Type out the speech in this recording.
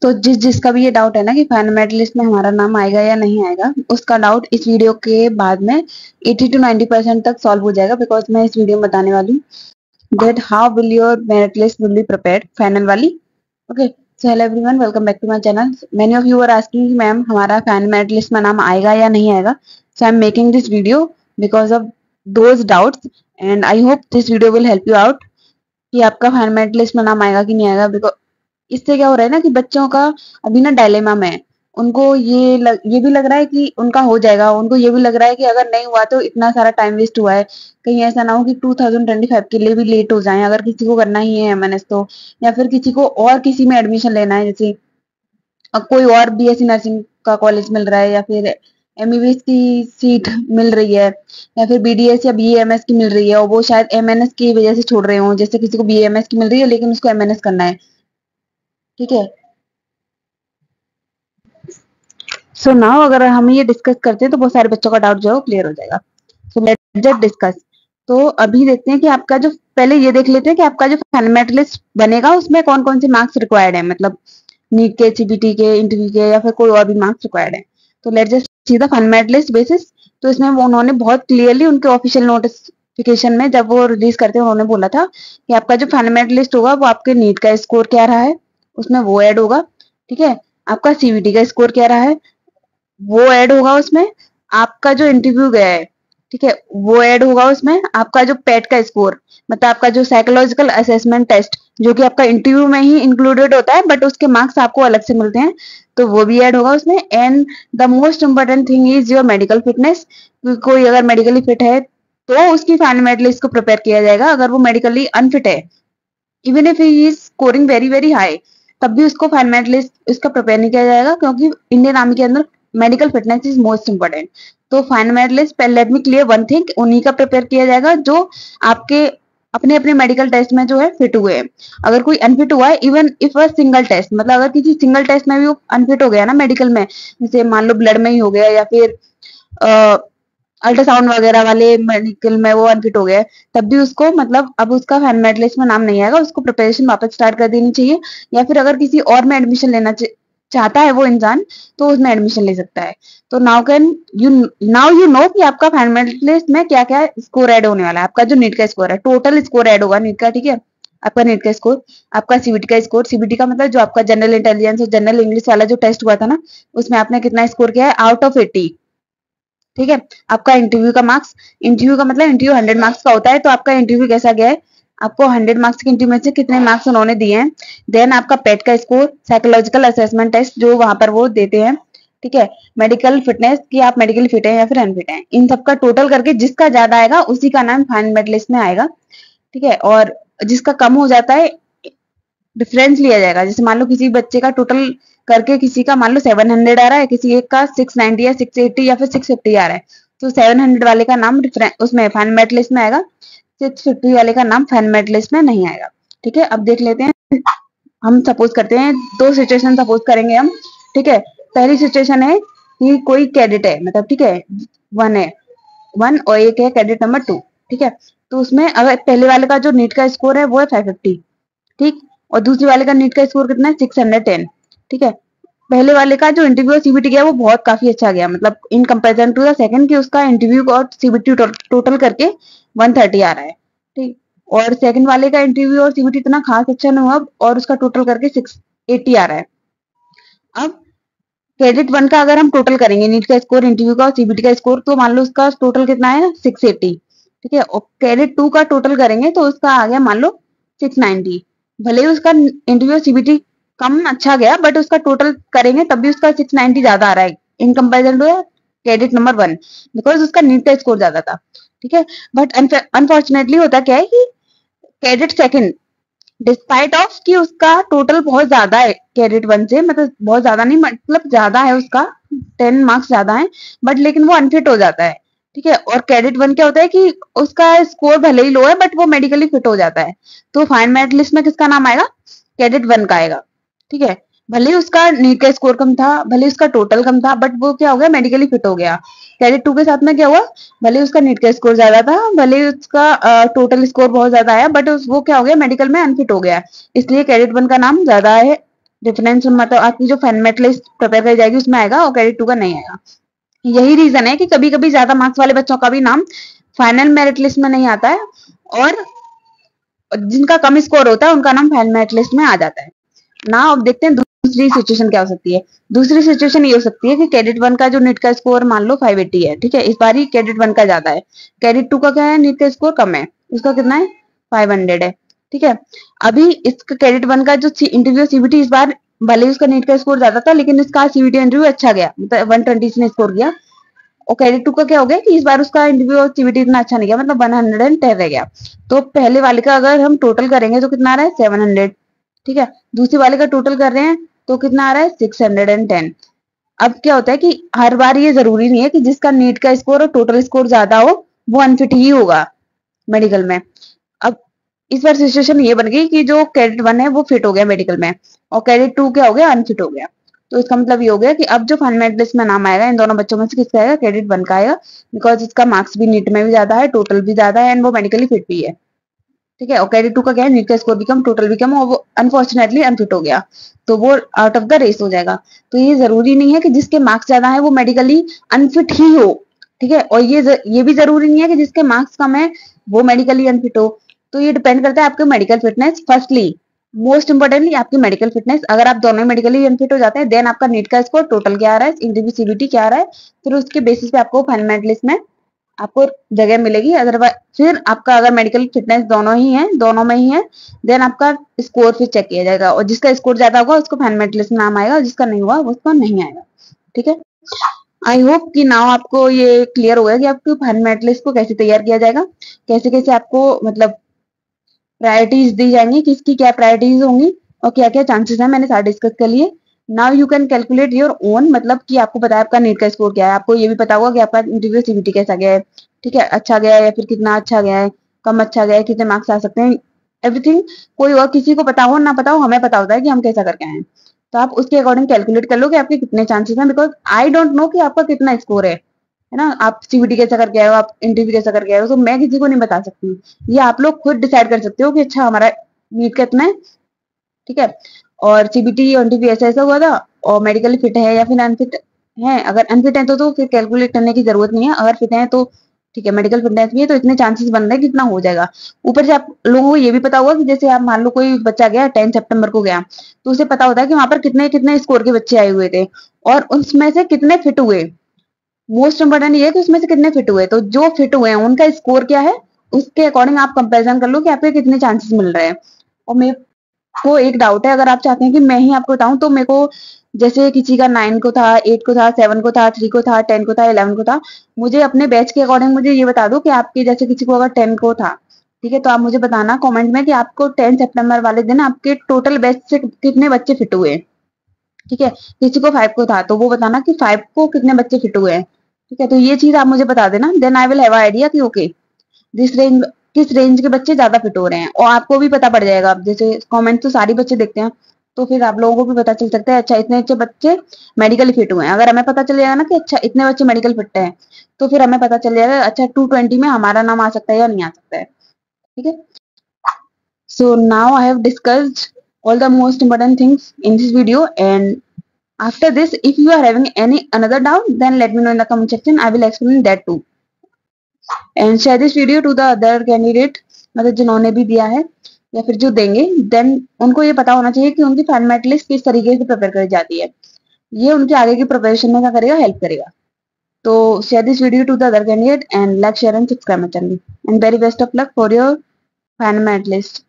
तो जिसका भी ये डाउट है ना कि फाइनल मेरिट लिस्ट में हमारा नाम आएगा या नहीं आएगा, उसका डाउट इस वीडियो के बाद में 80 to 90% तक सॉल्व हो जाएगा, बिकॉज मैं इस वीडियो में बताने वाली हूँ that how will your merit list will be prepared final वाली। Okay, so hello everyone, welcome back to my channel. Many of you are asking ma'am हमारा फाइनल मेरिट लिस्ट में नाम आएगा या नहीं आएगा, so I am making this video because of those doubts and I hope this video will help you out कि आपका final merit list में नाम आएगा कि नहीं आएगा। बिकॉज इससे क्या हो रहा है ना कि बच्चों का अभी ना डायलेमा में है। उनको ये भी लग रहा है कि उनका हो जाएगा, उनको ये भी लग रहा है कि अगर नहीं हुआ तो इतना सारा टाइम वेस्ट हुआ है, कहीं ऐसा ना हो कि 2025 के लिए भी लेट हो जाए अगर किसी को करना ही है एमएनएस तो, या फिर किसी को और किसी में एडमिशन लेना है, जैसे अब कोई और बीएससी नर्सिंग का कॉलेज मिल रहा है या फिर एमबीबीएस की सीट मिल रही है या फिर बीडीएस या बीएमएस की मिल रही है और वो शायद एमएनएस की वजह से छोड़ रहे हो, जैसे किसी को बीएमएस की मिल रही है लेकिन उसको एमएनएस करना है। ठीक है, सो नाउ अगर हम ये डिस्कस करते हैं तो बहुत सारे बच्चों का डाउट जो है वो क्लियर हो जाएगा। So let's just discuss. तो अभी देखते हैं कि आपका जो, पहले ये देख लेते हैं कि आपका जो फाइनल मेरिट लिस्ट बनेगा उसमें कौन कौन से मार्क्स रिक्वायर्ड है, मतलब नीट के, सीबीटी के, इंटरव्यू के या फिर कोई और भी मार्क्स रिक्वायर्ड है। तो let's just see the final merit list basis. तो इसमें उन्होंने बहुत क्लियरली उनके ऑफिशियल नोटिफिकेशन में जब वो रिलीज करते हैं उन्होंने बोला था कि आपका जो फाइनल मेरिट लिस्ट होगा वो आपके नीट का स्कोर क्या रहा है उसमें वो ऐड होगा। ठीक है, आपका सीबीटी का स्कोर क्या रहा है वो ऐड होगा उसमें, आपका जो इंटरव्यू गया है ठीक है वो ऐड होगा उसमें, आपका जो पेट का स्कोर मतलब आपका जो साइकोलॉजिकल असेसमेंट टेस्ट जो कि आपका इंटरव्यू में ही इंक्लूडेड होता है बट उसके मार्क्स आपको अलग से मिलते हैं तो वो भी ऐड होगा उसमें। And the most important thing is your medical fitness. कोई अगर मेडिकली फिट है तो उसकी फाइनल मेरिट लिस्ट को प्रिपेयर किया जाएगा। अगर वो मेडिकली अनफिट है, even if he is scoring very very high, तब भी उसको फाइनल मेरिट लिस्ट इसका प्रिपेयर नहीं किया जाएगा क्योंकि इंडियन आर्मी के अंदर medical fitness is most important. तो फाइनल मेरिट लिस्ट पहले let me clear one thing, उन्हीं का प्रिपेयर किया जाएगा जो आपके अपने अपने मेडिकल टेस्ट में जो है फिट हुए हैं। अगर कोई अनफिट हुआ है, even if a single test, मतलब अगर किसी सिंगल टेस्ट में भी वो अनफिट हो गया ना मेडिकल में, जैसे मान लो ब्लड में ही हो गया या फिर अल्ट्रासाउंड वगैरह वाले मेडिकल में वो अनफिट हो गया, तब भी उसको मतलब अब उसका फाइनल मेरिट लिस्ट में नाम नहीं आएगा, उसको प्रिपरेशन वापस स्टार्ट कर देनी चाहिए। या फिर अगर किसी और में एडमिशन लेना चाहता है वो इंसान तो उसमें एडमिशन ले सकता है। तो नाउ यू नो कि आपका फाइनल मेरिट लिस्ट में क्या क्या स्कोर ऐड होने वाला है। आपका जो नीट का स्कोर है, टोटल स्कोर ऐड होगा नीट का। ठीक है, आपका नीट का स्कोर, आपका सीबीटी का स्कोर, सीबीटी का मतलब जो आपका जनरल इंटेलिजेंस और जनरल इंग्लिश वाला जो टेस्ट हुआ था ना उसमें आपने कितना स्कोर किया है आउट ऑफ 80। ठीक है, आपका इंटरव्यू का मार्क्स, इंटरव्यू का मतलब इंटरव्यू 100 मार्क्स का होता है तो आपका इंटरव्यू कैसा गया है, आपको 100 मार्क्स के इंटरव्यू में से कितने मार्क्स उन्होंने दिए हैं। देन आपका पेट का स्कोर, साइकोलॉजिकल असेसमेंट टेस्ट जो वहां पर वो देते हैं। ठीक है, मेडिकल फिटनेस कि आप मेडिकली फिट है या फिर अनफिट है, इन सबका टोटल करके जिसका ज्यादा आएगा उसी का नाम फाइनल मेरिट लिस्ट में आएगा। ठीक है, और जिसका कम हो जाता है डिफरेंस लिया जाएगा। जैसे मान लो किसी बच्चे का टोटल करके किसी का मान लो 700 आ रहा है, किसी एक का 690 या 680 या फिर 650 आ रहा है, तो 700 वाले का नाम उसमें फाइनल मेरिट लिस्ट में आएगा, 650 वाले का नाम फाइनल मेरिट लिस्ट में नहीं आएगा। ठीक है, अब देख लेते हैं, हम सपोज करते हैं दो सिचुएशन सपोज करेंगे हम। ठीक है, पहली सिचुएशन है कि कोई कैडेट है, मतलब ठीक है वन है, वन और एक है कैडेट नंबर 2। ठीक है, तो उसमें अगर पहले वाले का जो नीट का स्कोर है वो है 550। ठीक, और दूसरे वाले का नीट का स्कोर कितना है 610। ठीक है, पहले वाले का जो इंटरव्यू और सीबीटी गया वो बहुत काफी अच्छा गया, मतलब in comparison to the second कि उसका इंटरव्यू और सीबीटी टोटल करके 130 आ रहा है। ठीक, और सेकंड वाले का इंटरव्यू और सीबीटी इतना खास अच्छा नहीं हुआ और उसका टोटल करके 680 आ रहा है। अब क्रेडिट 1 का अगर हम टोटल करेंगे नीट का स्कोर, इंटरव्यू का और सीबीटी का स्कोर, तो मान लो उसका टोटल कितना है 680। ठीक है, और क्रेडिट 2 का टोटल करेंगे तो उसका आ गया मान लो 690। भले ही उसका इंटरव्यू सीबीटी कम अच्छा गया बट उसका टोटल करेंगे तब भी उसका 690 ज्यादा आ रहा है in comparison to credit number 1, because उसका नीट का स्कोर ज्यादा था। ठीक है, बट अनफॉर्चुनेटली होता क्या है कि क्रेडिट सेकंड डिस्पाइट ऑफ कि उसका टोटल बहुत ज्यादा है क्रेडिट 1 से, मतलब बहुत ज्यादा नहीं, मतलब ज्यादा है उसका 10 मार्क्स ज्यादा है, बट लेकिन वो अनफिट हो जाता है। ठीक है, और क्रेडिट 1 क्या होता है कि उसका स्कोर भले ही लो है बट वो मेडिकली फिट हो जाता है, तो फाइनल मेरिट लिस्ट में किसका नाम आएगा, क्रेडिट 1 का आएगा। ठीक है, भले ही उसका नीट का स्कोर कम था, भले उसका टोटल कम था, बट वो क्या हो गया मेडिकली फिट हो गया। क्रेडिट 2 के साथ में क्या हुआ, भले उसका नीट का स्कोर ज्यादा था, भले उसका टोटल स्कोर बहुत ज्यादा आया, बट वो क्या हो गया मेडिकल में अनफिट हो गया, इसलिए क्रेडिट 1 का नाम ज्यादा है रेफरेंस मतलब आपकी जो फॉर्मेट लिस्ट प्रिपेयर करी जाएगी उसमें आएगा और क्रेडिट 2 का नहीं आएगा। यही रीजन है कि कभी-कभी ज्यादा मार्क्स वाले बच्चों का भी नाम फाइनल मेरिट लिस्ट में नहीं आता है और जिनका कम स्कोर होता है उनका नाम फाइनल मेरिट लिस्ट में आ जाता है ना। अब देखते हैं दूसरी सिचुएशन क्या हो सकती है। दूसरी सिचुएशन ये हो सकती है कि क्रेडिट 1 का जो नीट का स्कोर मान लो 580 है, ठीक है, इस बार ही क्रेडिट 1 का ज्यादा है, क्रेडिट 2 का क्या है, नीट का स्कोर कम है, उसका कितना है 500 है, ठीक है। अभी इसका क्रेडिट 1 का जो इंटरव्यू सीबीटी इस बार भले ही उसका नीट का स्कोर ज्यादा था लेकिन इसका सीबीटी इंटरव्यू अच्छा गया, मतलब 120 ने स्कोर किया। और क्रेडिट 2 का क्या हो गया कि इस बार उसका इंटरव्यू और सीबीटी इतना अच्छा नहीं गया, मतलब 110 रह गया। तो पहले वाले का अगर हम टोटल करेंगे तो कितना आ रहा है 700, ठीक है। दूसरी वाले का टोटल कर रहे हैं तो कितना आ रहा है 610। अब क्या होता है कि हर बार ये जरूरी नहीं है कि जिसका नीट का स्कोर और टोटल स्कोर ज्यादा हो वो अनफिट ही होगा मेडिकल में। अब इस बार सिचुएशन ये बन गई कि जो क्रेडिट 1 है वो फिट हो गया मेडिकल में और क्रेडिट 2 क्या हो गया, अनफिट हो गया। तो इसका मतलब ये हो गया कि अब जो फाइनल लिस्ट में नाम आएगा इन दोनों बच्चों में से किसका आएगा, क्रेडिट 1 का आएगा, बिकॉज इसका मार्क्स भी नीट में भी ज्यादा है, टोटल भी ज्यादा है एंड वो मेडिकली फिट भी है, ठीक है। और क्रेडिट 2 का क्या है, नीट का स्कोर भी कम, टोटल भी कम और वो अनफॉर्चुनेटली अनफिट हो गया, तो वो आउट ऑफ द रेस हो जाएगा। तो ये जरूरी नहीं है कि जिसके मार्क्स ज्यादा है वो मेडिकली अनफिट ही हो, ठीक है। और ये भी जरूरी नहीं है कि जिसके मार्क्स कम है वो मेडिकली अनफिट हो। तो ये डिपेंड करता है आपके medical fitness, firstly most importantly आपकी मेडिकल फिटनेस। अगर आप दोनों मेडिकली अनफिट हो जाते हैं देन आपका नीट का स्कोर टोटल क्या आ रहा है, इंटरव्यू सीबीटी क्या आ रहा है, फिर उसके बेसिस पे आपको फाइनल मेरिट लिस्ट में आपको जगह मिलेगी। अदरवाइज फिर आपका अगर मेडिकल फिटनेस दोनों ही है, दोनों में ही है, देन आपका स्कोर फिर चेक किया जाएगा और जिसका स्कोर ज्यादा होगा उसको फाइनल मेरिट लिस्ट में नाम आएगा, जिसका नहीं हुआ उसको नहीं आएगा, ठीक है। आई होप कि नाउ आपको ये क्लियर हो गया कि आपको फाइनल मेरिट लिस्ट को कैसे तैयार किया जाएगा, कैसे कैसे आपको मतलब प्रायोरिटीज दी जाएंगी, किसकी क्या प्रायोरिटीज होंगी और क्या क्या चांसेस है, मैंने सारे डिस्कस कर लिए। Now you can calculate your own, मतलब कि आपको पता है आपका नीट का स्कोर क्या है, आपको ये भी पता होगा कि आपका इंटरव्यू सीबीटी कैसा गया है, ठीक है, अच्छा गया है या फिर कितना अच्छा गया है, कम अच्छा गया है, कितने मार्क्स आ सकते हैं, एवरीथिंग। कोई और किसी को पता हो ना पता हो, हमें पता होता है कि हम कैसा करके आए हैं। तो आप उसके अकॉर्डिंग कैलकुलेट कर लो कि आपके कितने चांसेस हैं, बिकॉज आई डोंट नो कि आपका कितना स्कोर है ना। आप सीबीटी कैसा करके आए हो, आप इंटरव्यू कैसा करके आए हो, तो मैं किसी को नहीं बता सकती। ये आप लोग खुद डिसाइड कर सकते हो कि अच्छा हमारा नीट का इतना है, ठीक है, और सीबीटी और इंटरव्यू ऐसा ऐसा हुआ था और मेडिकली फिट है या फिर अनफिट है। अगर अनफिट है तो फिर कैलकुलेट करने की जरूरत नहीं है, अगर फिट है तो ठीक है, मेडिकल फिटनेस भी है तो इतने चांसेस बन रहे हैं कितना हो जाएगा। ऊपर से आप लोगों को ये भी पता होगा कि जैसे आप मान लो कोई बच्चा गया 10 सितंबर को गया तो उसे पता होता है कि वहां पर कितने कितने स्कोर के बच्चे आए हुए थे और उसमें से कितने फिट हुए। मोस्ट इंपोर्टेंट ये है कि उसमें से कितने फिट हुए, तो जो फिट हुए हैं उनका स्कोर क्या है, उसके अकॉर्डिंग आप कंपेरिजन कर लो कि आपके कितने चांसेस मिल रहे हैं। और मेरे को एक डाउट है, अगर आप चाहते हैं कि मैं ही आपको बताऊं तो मेरे को जैसे किसी का 9 को था, 8 को था, 7 को था, 3 को था, 10 को था, 11 को था, मुझे अपने बैच के अकॉर्डिंग मुझे ये बता दो कि आपके जैसे किसी को अगर 10 को था, ठीक है, तो आप मुझे बताना कमेंट में कि आपको 10 सितंबर वाले दिन आपके टोटल बैच से कितने बच्चे फिट हुए, ठीक है। किसी को 5 को था तो वो बताना कि 5 को कितने बच्चे फिट हुए हैं, ठीक है। तो ये चीज आप मुझे बता देना, then I will have idea कि ओके दिस रेंज, किस रेंज के बच्चे ज्यादा फिट हो रहे हैं, और आपको भी पता पड़ जाएगा। अब जैसे कमेंट तो सारे बच्चे देखते हैं तो फिर आप लोगों को भी पता चल सकता है अच्छा इतने अच्छे बच्चे मेडिकली फिट हुए हैं। अगर हमें पता चल जाएगा ना कि अच्छा इतने बच्चे मेडिकल फिट हैं तो फिर हमें पता चल जाएगा अच्छा 220 में हमारा नाम आ सकता है या नहीं आ सकता है, ठीक है। So now I have discussed all the most important things in this video, and after this if you are having any another doubt then let me know in the comment section, I will explain that too and share this video to the other candidate, मतलब जिन्होंने भी दिया है या फिर जो देंगे, then उनको ये पता होना चाहिए कि उनकी फाइनल लिस्ट किस तरीके से प्रिपेयर करी जाती है, ये उनके आगे की प्रिपरेशन में क्या करेगा, हेल्प करेगा। तो share this video to the other candidate and like share and subscribe my channel and very best of luck for your final list.